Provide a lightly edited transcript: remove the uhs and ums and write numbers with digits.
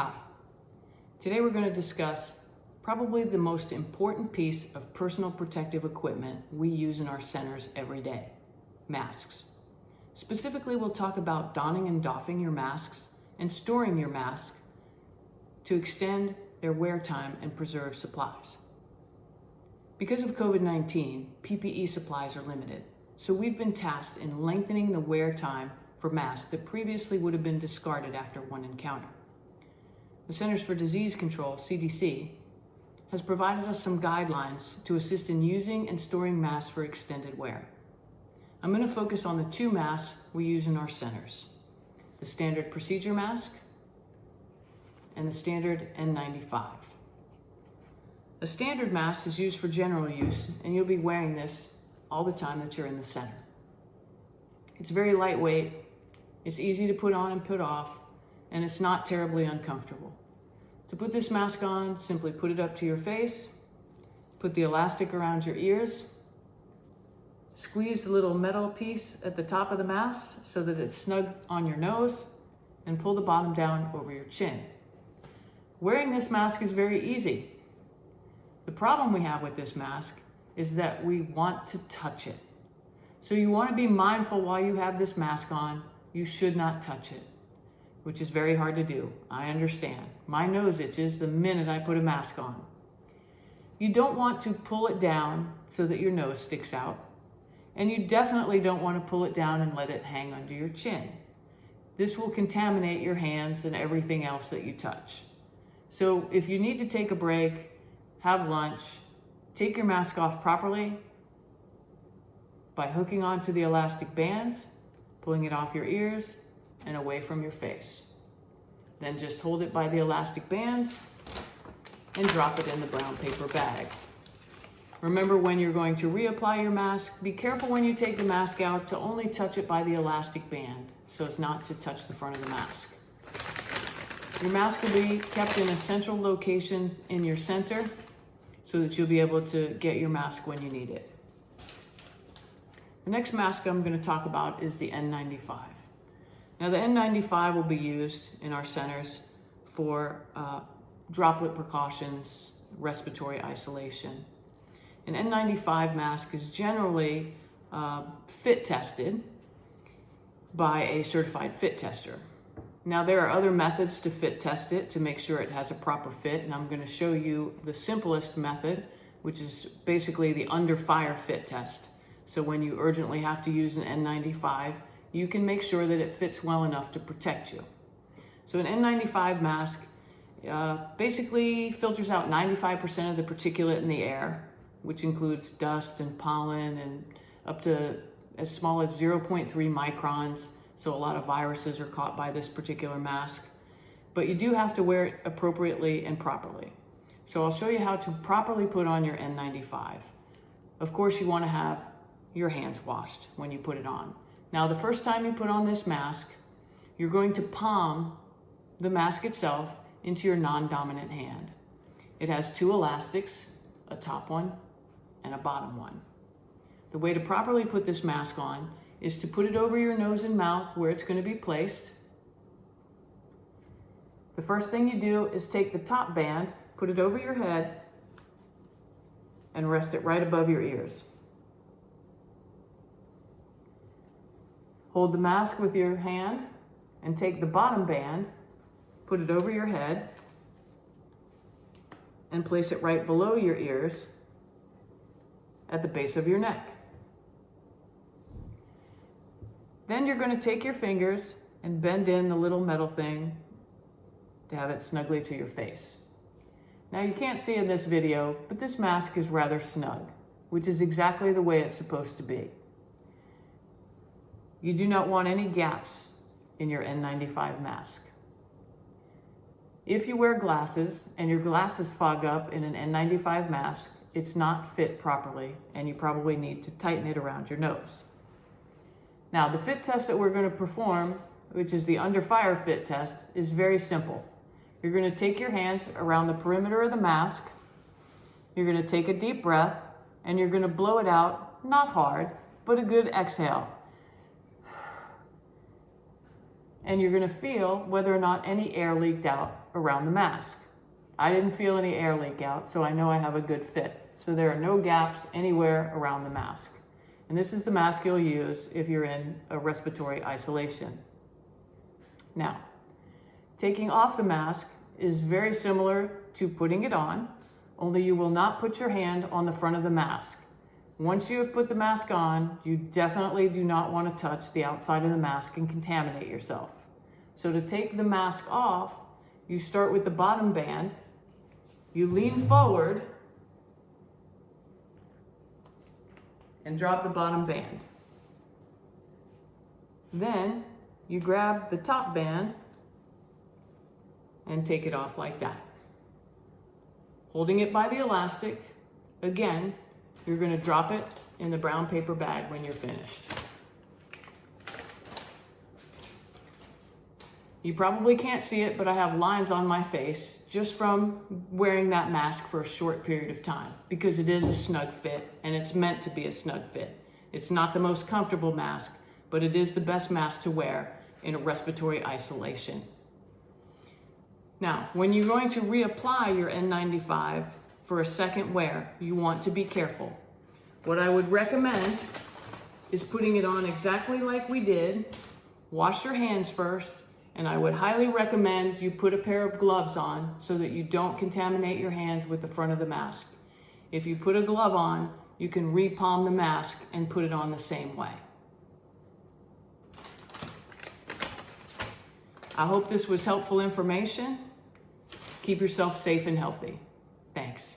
Hi. Today we're going to discuss probably the most important piece of personal protective equipment we use in our centers every day, masks. Specifically, we'll talk about donning and doffing your masks and storing your mask to extend their wear time and preserve supplies. Because of COVID-19, PPE supplies are limited, so we've been tasked in lengthening the wear time for masks that previously would have been discarded after one encounter. The Centers for Disease Control, CDC, has provided us some guidelines to assist in using and storing masks for extended wear. I'm going to focus on the two masks we use in our centers, the standard procedure mask and the standard N95. A standard mask is used for general use, and you'll be wearing this all the time that you're in the center. It's very lightweight, it's easy to put on and put off, and it's not terribly uncomfortable. To put this mask on, simply put it up to your face, put the elastic around your ears, squeeze the little metal piece at the top of the mask so that it's snug on your nose, and pull the bottom down over your chin. Wearing this mask is very easy. The problem we have with this mask is that we want to touch it. So you want to be mindful while you have this mask on, you should not touch it, which is very hard to do. I understand. My nose itches the minute I put a mask on. You don't want to pull it down so that your nose sticks out, and you definitely don't want to pull it down and let it hang under your chin. This will contaminate your hands and everything else that you touch. So if you need to take a break, have lunch, take your mask off properly by hooking onto the elastic bands, pulling it off your ears and away from your face. Then just hold it by the elastic bands and drop it in the brown paper bag. Remember, when you're going to reapply your mask, be careful when you take the mask out to only touch it by the elastic band so as not to touch the front of the mask. Your mask will be kept in a central location in your center so that you'll be able to get your mask when you need it. The next mask I'm going to talk about is the N95. Now, the N95 will be used in our centers for droplet precautions, respiratory isolation. An N95 mask is generally fit tested by a certified fit tester. Now, there are other methods to fit test it to make sure it has a proper fit, and I'm going to show you the simplest method, which is basically the under fire fit test. So when you urgently have to use an N95, you can make sure that it fits well enough to protect you. So an N95 mask basically filters out 95% of the particulate in the air, which includes dust and pollen and up to as small as 0.3 microns. So a lot of viruses are caught by this particular mask. But you do have to wear it appropriately and properly. So I'll show you how to properly put on your N95. Of course, you want to have your hands washed when you put it on. Now, the first time you put on this mask, you're going to palm the mask itself into your non-dominant hand. It has two elastics, a top one and a bottom one. The way to properly put this mask on is to put it over your nose and mouth where it's going to be placed. The first thing you do is take the top band, put it over your head, and rest it right above your ears. Hold the mask with your hand and take the bottom band, put it over your head, and place it right below your ears at the base of your neck. Then you're going to take your fingers and bend in the little metal thing to have it snugly to your face. Now, you can't see in this video, but this mask is rather snug, which is exactly the way it's supposed to be. You do not want any gaps in your N95 mask. If you wear glasses and your glasses fog up in an N95 mask, it's not fit properly, and you probably need to tighten it around your nose. Now, the fit test that we're going to perform, which is the under fire fit test, is very simple. You're going to take your hands around the perimeter of the mask, you're going to take a deep breath, and you're going to blow it out, not hard, but a good exhale. and you're going to feel whether or not any air leaked out around the mask. I didn't feel any air leak out, so I know I have a good fit. So there are no gaps anywhere around the mask. And this is the mask you'll use if you're in a respiratory isolation. Now, taking off the mask is very similar to putting it on, only you will not put your hand on the front of the mask. Once you have put the mask on, you definitely do not want to touch the outside of the mask and contaminate yourself. So to take the mask off, you start with the bottom band, you lean forward and drop the bottom band. Then you grab the top band and take it off like that. Holding it by the elastic, again, you're going to drop it in the brown paper bag when you're finished. You probably can't see it, but I have lines on my face just from wearing that mask for a short period of time because it is a snug fit and it's meant to be a snug fit. It's not the most comfortable mask, but it is the best mask to wear in a respiratory isolation. Now, when you're going to reapply your N95 for a second wear, you want to be careful. What I would recommend is putting it on exactly like we did. Wash your hands first, and I would highly recommend you put a pair of gloves on so that you don't contaminate your hands with the front of the mask. If you put a glove on, you can re-palm the mask and put it on the same way. I hope this was helpful information. Keep yourself safe and healthy. Thanks.